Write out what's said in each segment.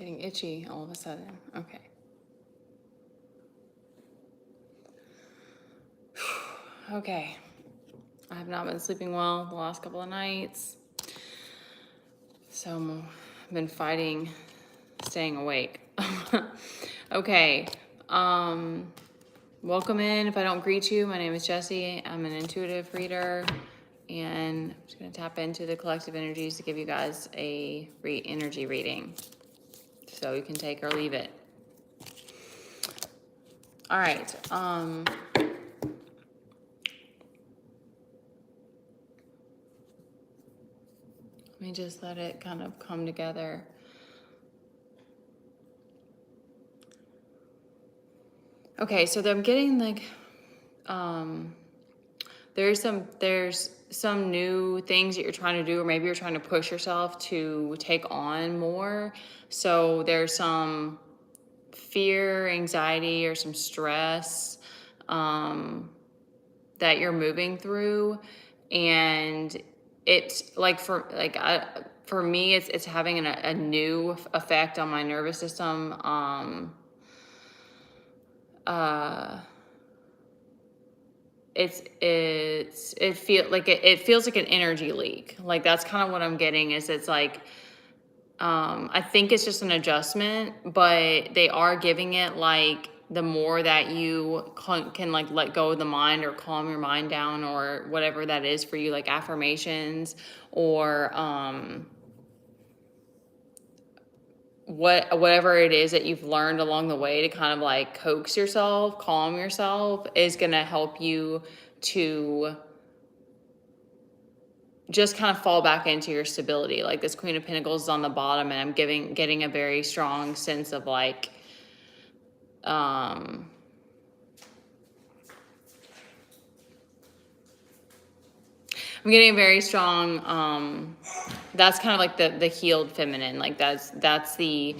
getting itchy all of a sudden. Okay. Okay. I have not been sleeping well the last couple of nights. So I've been fighting staying awake. Okay. Welcome in. If I don't greet you, my name is Jessie. I'm an intuitive reader, and I'm just going to tap into the collective energies to give you guys a energy reading. So you can take or leave it. All right. Let me just let it kind of come together. Okay, so I'm getting like, there's some new things that you're trying to do, or maybe you're trying to push yourself to take on more. So there's some fear, anxiety, or some stress that you're moving through, and it's like for me, it's having a new effect on my nervous system. It feels like an energy leak. Like that's kind of what I'm getting is it's like, I think it's just an adjustment, but they are giving it like the more that you can like let go of the mind or calm your mind down or whatever that is for you, like affirmations or, whatever it is that you've learned along the way to kind of like coax yourself, calm yourself is going to help you to just kind of fall back into your stability. Like this Queen of Pentacles is on the bottom, and I'm getting a very strong sense of like, I'm getting a very strong, that's kind of like the healed feminine. Like that's the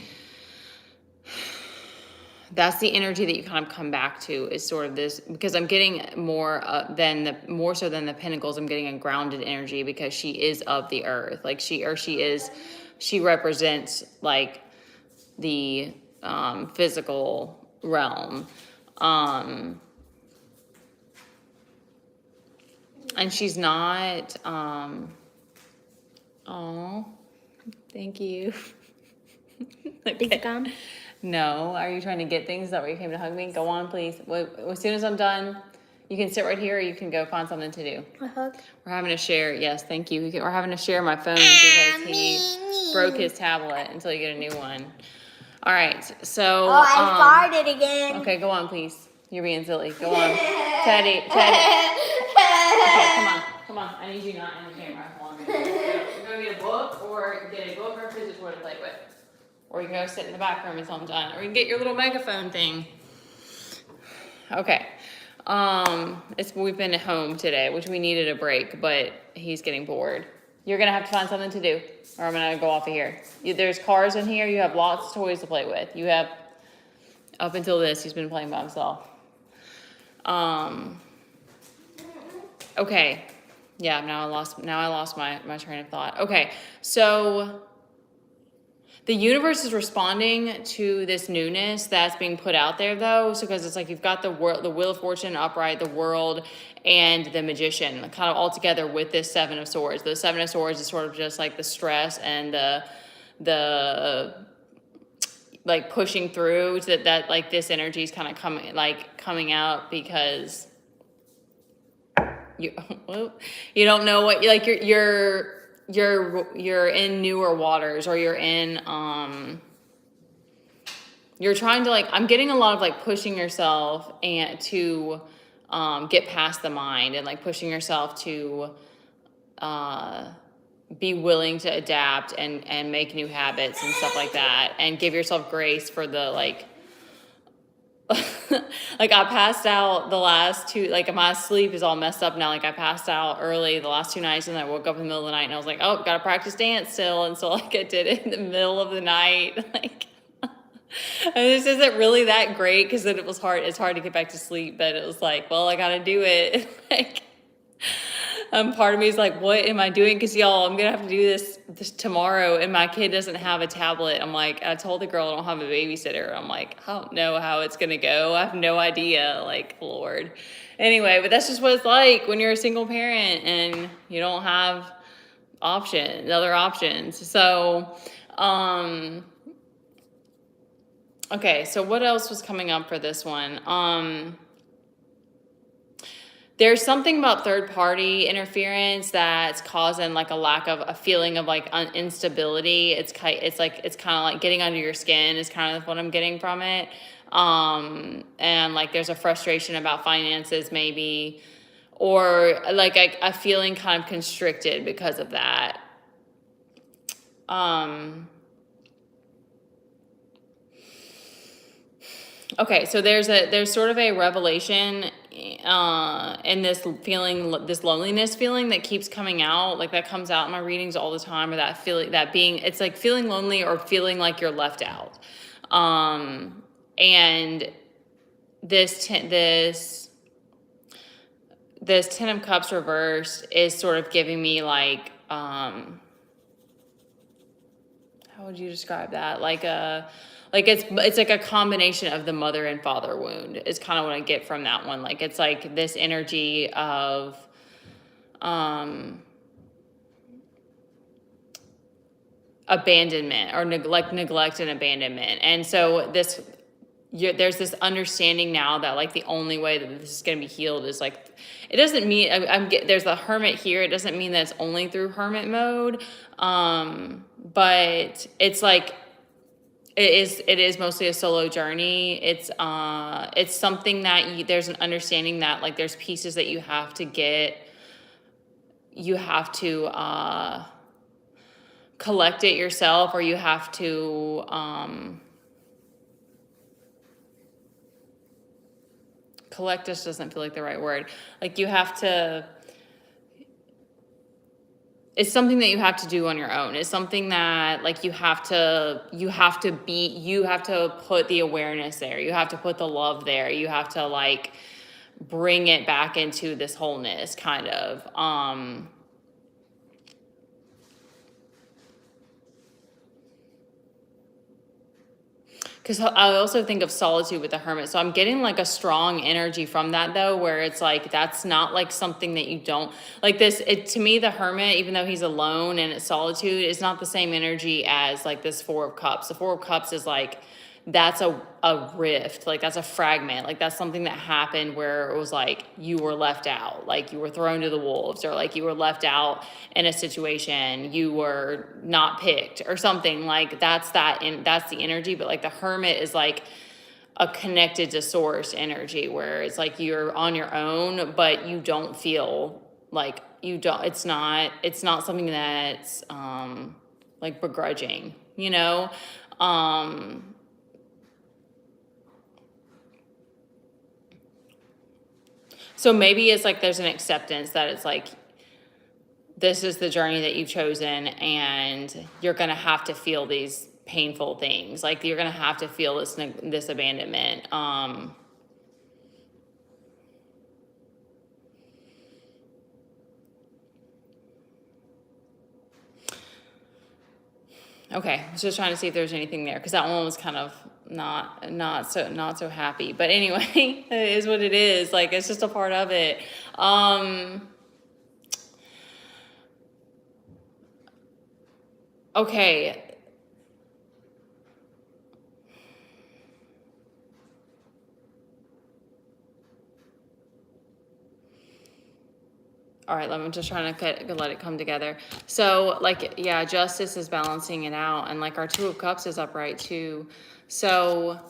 energy that you kind of come back to is sort of this, because I'm getting more so than the Pentacles. I'm getting a grounded energy because she is of the earth. Like she represents like the physical realm. And she's not, oh, thank you. Okay. Is it gone? No. Are you trying to get things? Is that why you came to hug me? Go on, please. As soon as I'm done, you can sit right here or you can go find something to do. A hug? We're having to share. Yes, thank you. We're having to share my phone because he broke his tablet until you get a new one. All right. So. Oh, I farted again. Okay, go on, please. You're being silly. Go on. Teddy. Okay, come on. I need you not in the camera. Hold on. You're going to get a book or get a book or a physics toy to play with. Or you can go sit in the back room until I'm done. Or you can get your little megaphone thing. Okay. We've been at home today, which we needed a break, but he's getting bored. You're going to have to find something to do, or I'm going to go off of here. There's cars in here. You have lots of toys to play with. You have, up until this, he's been playing by himself. Okay. Yeah, now I lost my train of thought. Okay. So the universe is responding to this newness that's being put out there, though. So, because it's like you've got the Wheel of Fortune upright, the World, and the Magician, kind of all together with this Seven of Swords. The Seven of Swords is sort of just like the stress and the like pushing through to that like this energy is kind of coming out because you don't know what like you're in newer waters, or you're in you're trying to like, I'm getting a lot of like pushing yourself and to get past the mind, and like pushing yourself to be willing to adapt and make new habits and stuff like that, and give yourself grace for the like like I passed out the last two, like my sleep is all messed up now. Like I passed out early the last two nights, and I woke up in the middle of the night and I was like, oh, gotta practice dance still. And so like I did it in the middle of the night. Like, and this isn't really that great because then it's hard to get back to sleep, but it was like, well, I gotta do it. Like, Part of me is like, what am I doing? Because y'all, I'm gonna have to do this tomorrow, and my kid doesn't have a tablet. I'm like, I told the girl I don't have a babysitter. I'm like, I don't know how it's gonna go. I have no idea. Like, Lord. Anyway, but that's just what it's like when you're a single parent and you don't have other options. So, okay. So what else was coming up for this one? There's something about third party interference that's causing like a lack of a feeling of like instability. It's kind of like getting under your skin is kind of what I'm getting from it. And like there's a frustration about finances maybe, or like a feeling kind of constricted because of that. Okay, so there's sort of a revelation in this loneliness feeling that keeps coming out, like that comes out in my readings all the time, or that feeling, it's like feeling lonely or feeling like you're left out. And this Ten of Cups reversed is sort of giving me like, how would you describe that? It's like a combination of the mother and father wound is kind of what I get from that one. Like it's like this energy of abandonment or neglect and abandonment. And so there's this understanding now that like the only way that this is going to be healed is like, it doesn't mean there's the Hermit here. It doesn't mean that it's only through Hermit mode. But it's like, it is mostly a solo journey. It's something that there's an understanding that like there's pieces that you have to collect it yourself, or you have to collect just doesn't feel like the right word. Like you have to, it's something that you have to do on your own. It's something that like you have to put the awareness there. You have to put the love there. You have to like bring it back into this wholeness kind of. Because I also think of solitude with the Hermit. So I'm getting like a strong energy from that though, where it's like, that's not like something that you don't like to me, the Hermit, even though he's alone and it's solitude, is not the same energy as like this Four of Cups. The Four of Cups is like, that's a rift, like that's a fragment, like that's something that happened where it was like you were left out, like you were thrown to the wolves, or like you were left out in a situation, you were not picked or something, like that's the energy. But like the Hermit is like a connected to source energy, where it's like you're on your own, but you don't feel like it's not something that's like begrudging, you know. So maybe it's like there's an acceptance that it's like, this is the journey that you've chosen, and you're going to have to feel these painful things. Like you're going to have to feel this abandonment. Okay, I was just trying to see if there's anything there, because that one was kind of not so happy. But anyway, it is what it is. Like it's just a part of it. Okay. All right, I'm just trying to let it come together. So like, yeah, Justice is balancing it out, and like our Two of Cups is upright too. So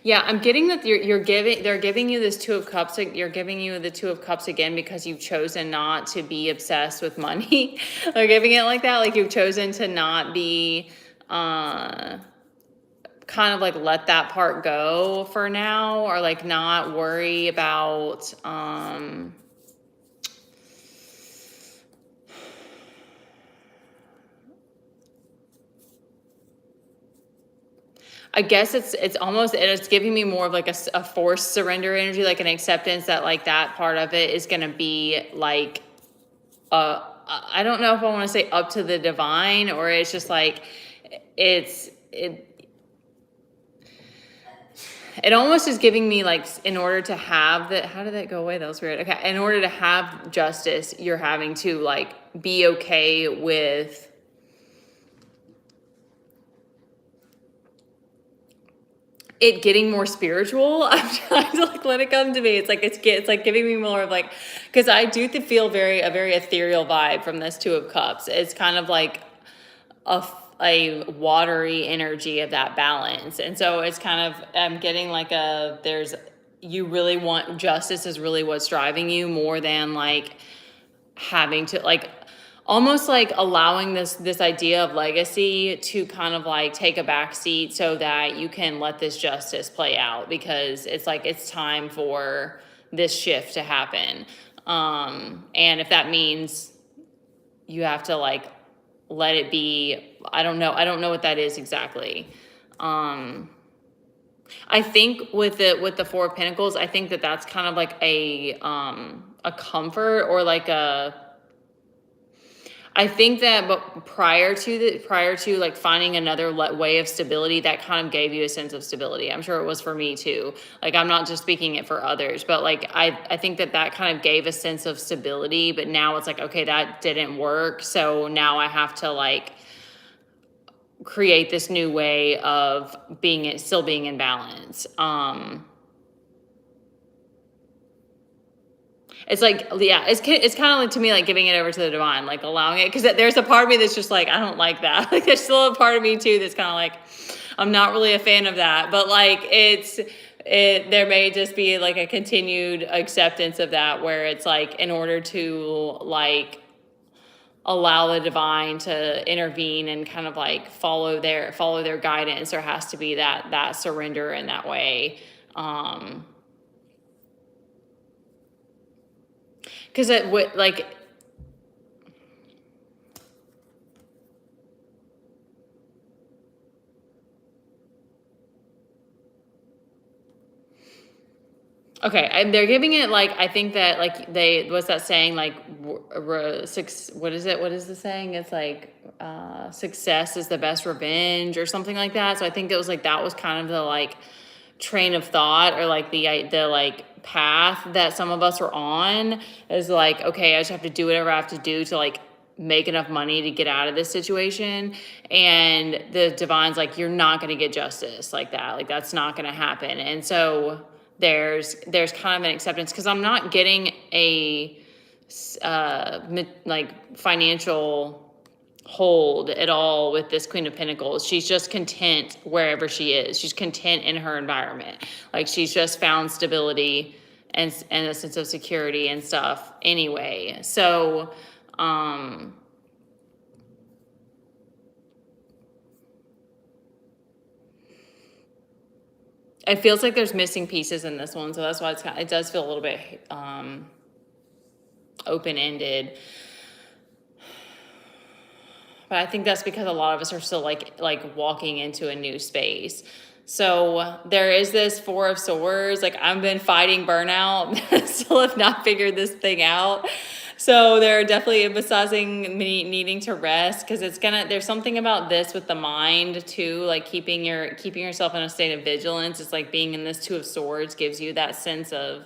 yeah, I'm getting that they're giving you this Two of Cups. You're giving you the Two of Cups again because you've chosen not to be obsessed with money. They're giving it like that, like you've chosen to not be, kind of like let that part go for now, or like not worry about, I guess it's giving me more of like a forced surrender energy, like an acceptance that like that part of it is gonna be like, I don't know if I want to say up to the divine, or it's just like, it almost is giving me like, in order to have that, how did that go away? That was weird. Okay. In order to have justice, you're having to like be okay with it getting more spiritual. I'm trying to like let it come to me. It's like giving me more of like, because I do feel a very ethereal vibe from this Two of Cups. It's kind of like a watery energy of that balance, and so it's kind of, I'm getting like you really want justice is really what's driving you more than like having to like, almost like allowing this idea of legacy to kind of like take a back seat so that you can let this justice play out, because it's like it's time for this shift to happen. And if that means you have to like let it be, I don't know what that is exactly. I think with the Four of Pentacles, I think that's kind of like a comfort, or like I think that, but prior to like finding another way of stability, that kind of gave you a sense of stability. I'm sure it was for me too. Like, I'm not just speaking it for others, but like, I think that kind of gave a sense of stability, but now it's like, okay, that didn't work. So now I have to like create this new way of still being in balance. It's like, yeah, it's kind of like, to me, like giving it over to the divine, like allowing it. Because there's a part of me that's just like, I don't like that. Like, there's still a part of me too that's kind of like, I'm not really a fan of that. But like, there may just be like a continued acceptance of that, where it's like, in order to like allow the divine to intervene and kind of like follow their guidance, there has to be that surrender in that way. Because it would like, okay, and they're giving it like, I think that like what's that saying, like what is it? What is the saying? It's like success is the best revenge, or something like that. So I think that was kind of the like train of thought, or like the like path that some of us are on, is like, okay, I just have to do whatever I have to do to like make enough money to get out of this situation. And the divine's like, you're not going to get justice like that. Like, that's not going to happen. And so there's kind of an acceptance, because I'm not getting a like financial hold at all with this Queen of Pentacles. She's just content wherever she is. She's content in her environment. Like, she's just found stability and a sense of security and stuff anyway. So it feels like there's missing pieces in this one, so that's why it does feel a little bit open-ended. But I think that's because a lot of us are still like walking into a new space. So there is this Four of Swords. Like, I've been fighting burnout, still have not figured this thing out. So they're definitely emphasizing me needing to rest, because there's something about this with the mind too, like keeping yourself in a state of vigilance. It's like being in this Two of Swords gives you that sense of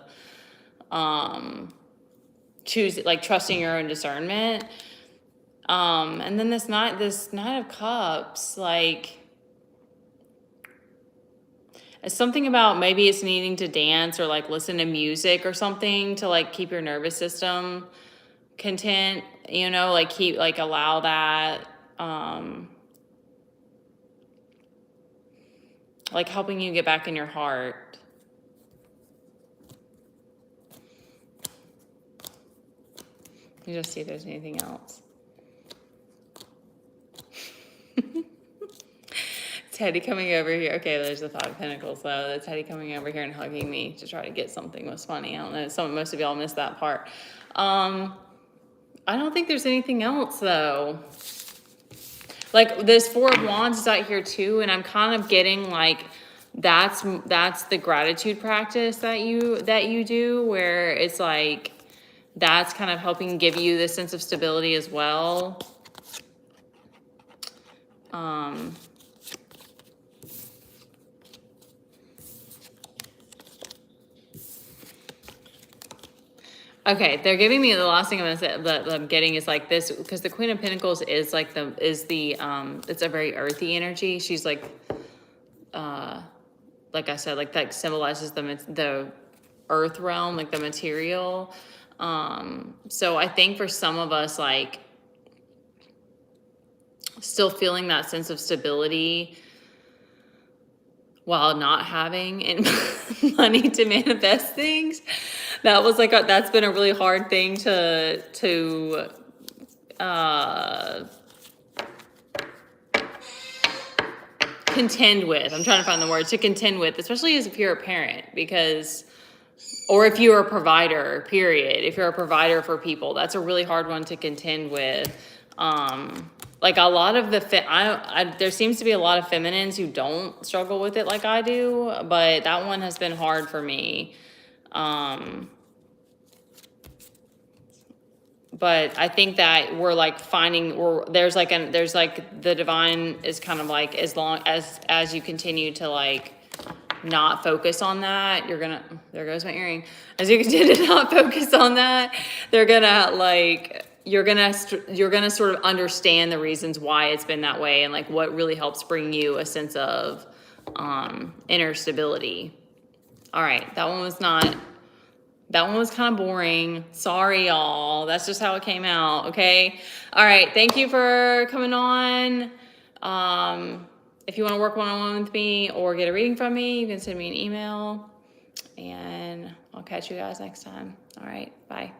trusting your own discernment. And then this Knight of Cups, like, it's something about, maybe it's needing to dance or like listen to music or something to like keep your nervous system content, like allow that, like helping you get back in your heart. You just see if there's anything else. Teddy coming over here. Okay, there's the Five of Pentacles, though. That's Teddy coming over here and hugging me to try to get something was funny. I don't know. Most of y'all missed that part. I don't think there's anything else, though. Like this Four of Wands is out here too, and I'm kind of getting like that's the gratitude practice that you do, where it's like that's kind of helping give you this sense of stability as well. Okay, they're giving me the last thing I'm gonna say that I'm getting is like this, because the Queen of Pentacles is like it's a very earthy energy. She's like I said, like that symbolizes the earth realm, like the material. So I think for some of us, like still feeling that sense of stability while not having money to manifest things. That was like that's been a really hard thing to contend with. I'm trying to find the word to contend with, especially as if you're a parent, or if you're a provider, period. If you're a provider for people, that's a really hard one to contend with. Like a lot of there seems to be a lot of feminines who don't struggle with it like I do, but that one has been hard for me. But I think that we're like there's like the divine is kind of like, as long as you continue to like not focus on that, there goes my earring. As you continue to not focus on that, you're gonna sort of understand the reasons why it's been that way, and like what really helps bring you a sense of inner stability. All right, that one was kind of boring. Sorry, y'all. That's just how it came out, okay? All right, thank you for coming on. If you want to work one-on-one with me or get a reading from me, you can send me an email, and I'll catch you guys next time. All right, bye.